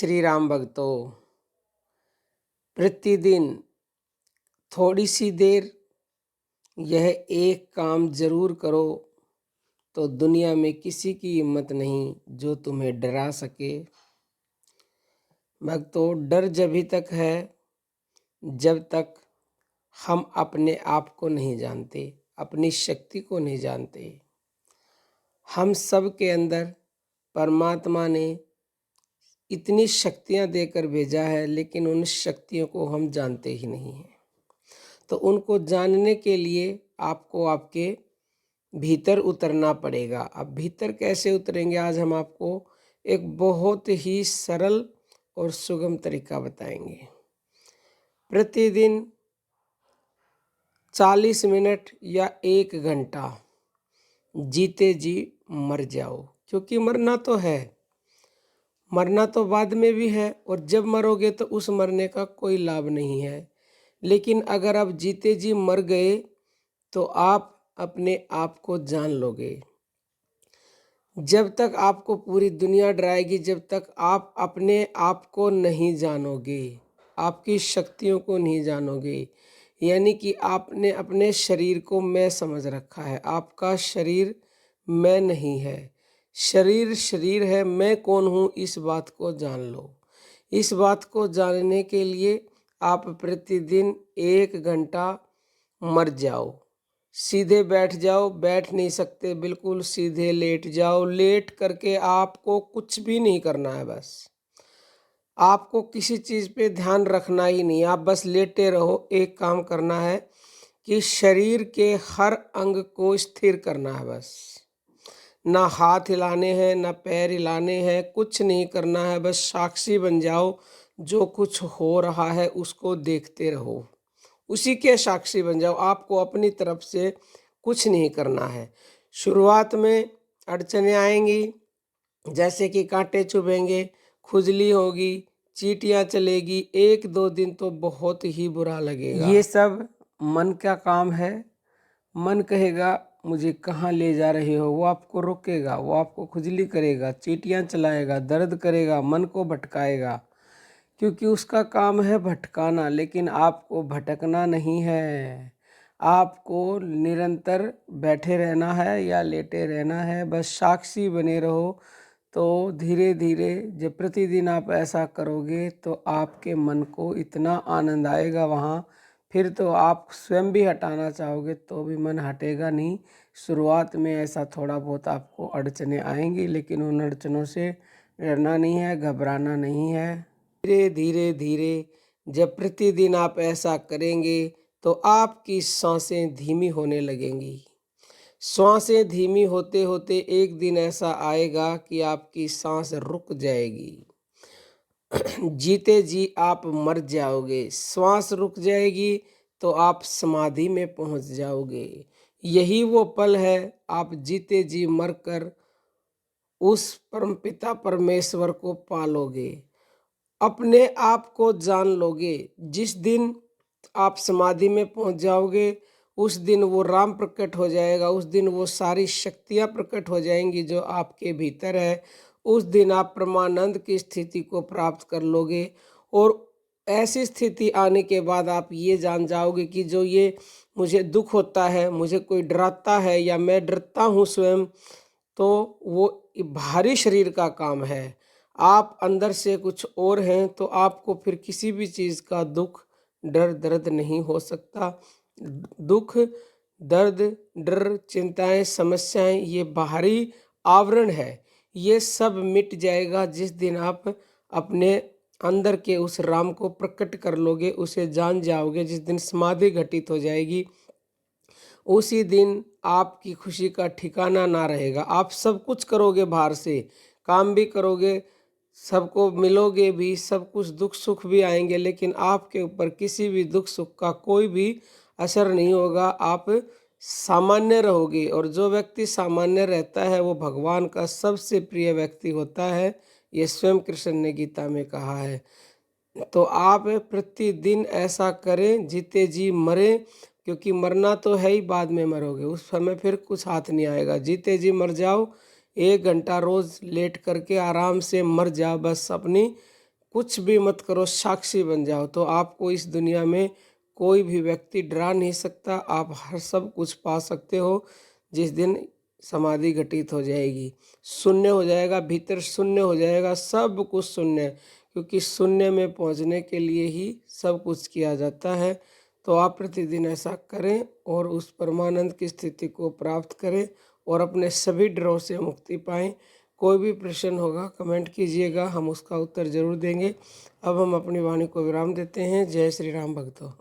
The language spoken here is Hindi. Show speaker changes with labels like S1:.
S1: श्री राम भक्तों, प्रतिदिन थोड़ी सी देर यह एक काम जरूर करो तो दुनिया में किसी की हिम्मत नहीं जो तुम्हें डरा सके। भक्तों, डर जभी तक है जब तक हम अपने आप को नहीं जानते, अपनी शक्ति को नहीं जानते। हम सब के अंदर परमात्मा ने इतनी शक्तियां देकर भेजा है, लेकिन उन शक्तियों को हम जानते ही नहीं हैं। तो उनको जानने के लिए आपको आपके भीतर उतरना पड़ेगा। अब भीतर कैसे उतरेंगे, आज हम आपको एक बहुत ही सरल और सुगम तरीका बताएंगे। प्रतिदिन 40 मिनट या 1 घंटा जीते जी मर जाओ, क्योंकि मरना तो है, मरना तो बाद में भी है, और जब मरोगे तो उस मरने का कोई लाभ नहीं है। लेकिन अगर आप जीते जी मर गए तो आप अपने आप को जान लोगे। जब तक आपको पूरी दुनिया डराएगी, जब तक आप अपने आप को नहीं जानोगे, आपकी शक्तियों को नहीं जानोगे, यानी कि आपने अपने शरीर को मैं समझ रखा है। आपका शरीर मैं नहीं है, शरीर शरीर है। मैं कौन हूँ, इस बात को जान लो। इस बात को जानने के लिए आप प्रतिदिन 1 घंटा मर जाओ, सीधे बैठ जाओ। बैठ नहीं सकते, बिल्कुल सीधे लेट जाओ। लेट करके आपको कुछ भी नहीं करना है, बस आपको किसी चीज़ पे ध्यान रखना ही नहीं, आप बस लेटे रहो। एक काम करना है कि शरीर के हर अंग को स्थिर करना है, बस ना हाथ हिलाने हैं ना पैर हिलाने हैं, कुछ नहीं करना है। बस साक्षी बन जाओ, जो कुछ हो रहा है उसको देखते रहो, उसी के साक्षी बन जाओ। आपको अपनी तरफ से कुछ नहीं करना है। शुरुआत में अड़चने आएंगी, जैसे कि कांटे चुभेंगे, खुजली होगी, चींटियां चलेगी। 1-2 दिन तो बहुत ही बुरा लगेगा। ये सब मन का काम है। मन कहेगा मुझे कहाँ ले जा रहे हो, वो आपको रोकेगा, वो आपको खुजली करेगा, चींटियां चलाएगा, दर्द करेगा, मन को भटकाएगा, क्योंकि उसका काम है भटकाना। लेकिन आपको भटकना नहीं है, आपको निरंतर बैठे रहना है या लेटे रहना है, बस साक्षी बने रहो। तो धीरे धीरे जब प्रतिदिन आप ऐसा करोगे तो आपके मन को इतना आनंद आएगा वहाँ, फिर तो आप स्वयं भी हटाना चाहोगे तो भी मन हटेगा नहीं। शुरुआत में ऐसा थोड़ा बहुत आपको अड़चने आएंगी, लेकिन उन अड़चनों से डरना नहीं है, घबराना नहीं है। धीरे धीरे धीरे जब प्रतिदिन आप ऐसा करेंगे तो आपकी सांसें धीमी होने लगेंगी। सांसें धीमी होते होते एक दिन ऐसा आएगा कि आपकी सांस रुक जाएगी, जीते जी आप मर जाओगे। श्वास रुक जाएगी तो आप समाधि में पहुंच जाओगे। यही वो पल है, आप जीते जी मरकर उस परमपिता परमेश्वर को पालोगे, अपने आप को जान लोगे। जिस दिन आप समाधि में पहुंच जाओगे उस दिन वो राम प्रकट हो जाएगा, उस दिन वो सारी शक्तियां प्रकट हो जाएंगी जो आपके भीतर है। उस दिन आप परमानंद की स्थिति को प्राप्त कर लोगे, और ऐसी स्थिति आने के बाद आप ये जान जाओगे कि जो ये मुझे दुख होता है, मुझे कोई डराता है या मैं डरता हूँ स्वयं, तो वो बाहरी शरीर का काम है। आप अंदर से कुछ और हैं, तो आपको फिर किसी भी चीज़ का दुख डर दर्द नहीं हो सकता। दुख दर्द डर चिंताएं समस्याएं ये बाहरी आवरण है, ये सब मिट जाएगा जिस दिन आप अपने अंदर के उस राम को प्रकट कर लोगे, उसे जान जाओगे। जिस दिन समाधि घटित हो जाएगी उसी दिन आपकी खुशी का ठिकाना ना रहेगा। आप सब कुछ करोगे, बाहर से काम भी करोगे, सबको मिलोगे भी, सब कुछ दुख सुख भी आएंगे, लेकिन आपके ऊपर किसी भी दुख सुख का कोई भी असर नहीं होगा। आप सामान्य रहोगे, और जो व्यक्ति सामान्य रहता है वो भगवान का सबसे प्रिय व्यक्ति होता है। ये स्वयं कृष्ण ने गीता में कहा है। तो आप प्रतिदिन ऐसा करें, जीते जी मरे, क्योंकि मरना तो है ही, बाद में मरोगे, उस समय फिर कुछ हाथ नहीं आएगा। जीते जी मर जाओ, 1 घंटा रोज लेट करके आराम से मर जाओ, बस अपनी कुछ भी मत करो, साक्षी बन जाओ, तो आपको इस दुनिया में कोई भी व्यक्ति डरा नहीं सकता। आप हर सब कुछ पा सकते हो जिस दिन समाधि घटित हो जाएगी। शून्य हो जाएगा, भीतर शून्य हो जाएगा, सब कुछ शून्य, क्योंकि शून्य में पहुंचने के लिए ही सब कुछ किया जाता है। तो आप प्रतिदिन ऐसा करें और उस परमानंद की स्थिति को प्राप्त करें और अपने सभी डरों से मुक्ति पाएं। कोई भी प्रश्न होगा कमेंट कीजिएगा, हम उसका उत्तर जरूर देंगे। अब हम अपनी वाणी को विराम देते हैं। जय श्री राम भक्तों।